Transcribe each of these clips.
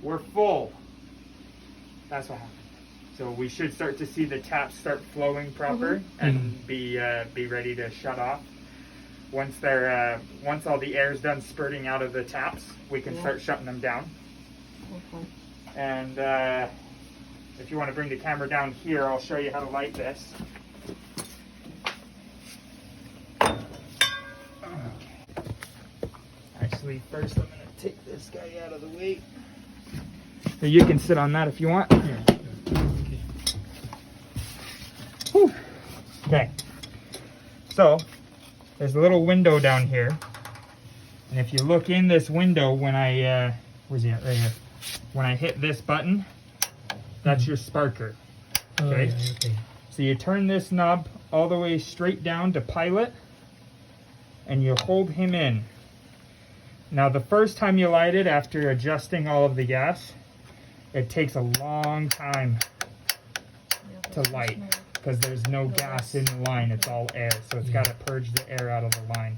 we're full. That's what happened. So we should start to see the taps start flowing proper and be ready to shut off. Once they're once all the air is done spurting out of the taps, we can start shutting them down. And if you want to bring the camera down here, I'll show you how to light this. Actually, first I'm going to take this guy out of the way. So you can sit on that if you want. Whew. Okay. So there's a little window down here, and if you look in this window, when I where's he at? Right here. When I hit this button, that's your sparker. Okay. Okay. So you turn this knob all the way straight down to pilot, and you hold him in. Now the first time you light it, after adjusting all of the gas, it takes a long time to light because there's no gas in the line, it's all air, so it's got to purge the air out of the line.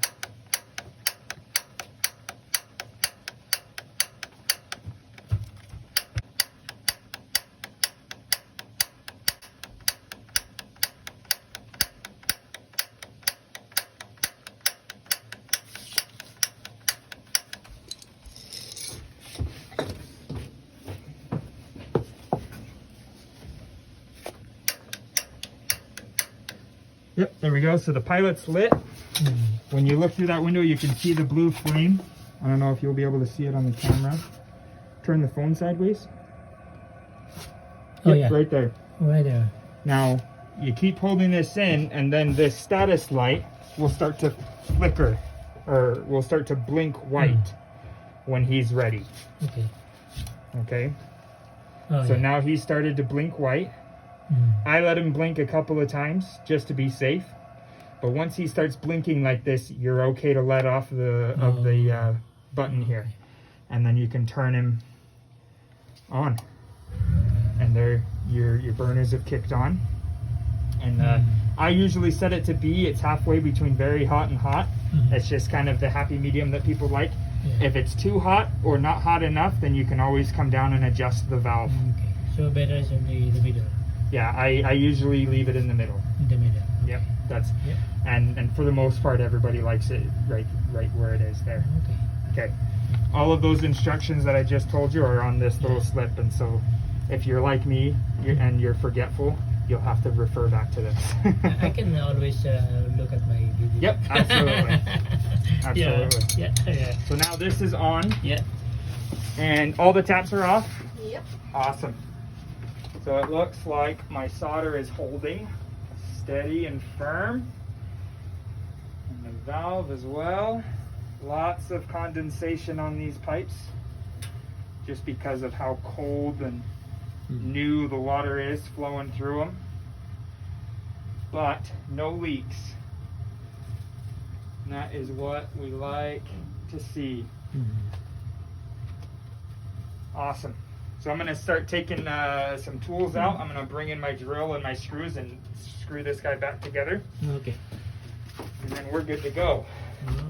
Yep, there we go. So the pilot's lit. When you look through that window, you can see the blue flame. I don't know if you'll be able to see it on the camera. Turn the phone sideways. Oh, Yep, yeah. right there. Right there. Now, you keep holding this in, and then this status light will start to flicker, or will start to blink white when he's ready. Okay. Okay? Oh, So yeah. now he's started to blink white. I let him blink a couple of times just to be safe. But once he starts blinking like this, you're okay to let off the button here, and then you can turn him on. And there, your burners have kicked on. And I usually set it to B. It's halfway between very hot and hot. It's just kind of the happy medium that people like. Yeah. If it's too hot or not hot enough, then you can always come down and adjust the valve. Okay. So better is only the middle. Yeah, I usually leave it in the middle. In the middle. Yep, that's Yep. and for the most part, everybody likes it right where it is there. Okay. Okay, all of those instructions that I just told you are on this little slip, and so if you're like me and you're forgetful, you'll have to refer back to this. I can always look at my video. Yep, absolutely. Absolutely. Yeah. Yeah. So now this is on, Yeah. and all the taps are off. Yep. Awesome. So it looks like my solder is holding steady and firm. And the valve as well. Lots of condensation on these pipes just because of how cold and new the water is flowing through them. But no leaks. And that is what we like to see. Awesome. So I'm going to start taking some tools out. I'm going to bring in my drill and my screws and screw this guy back together. Okay. And then we're good to go.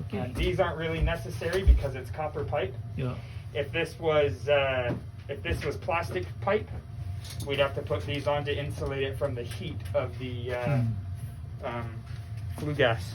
Okay. These aren't really necessary because it's copper pipe. Yeah. If this was plastic pipe, we'd have to put these on to insulate it from the heat of the flue gas.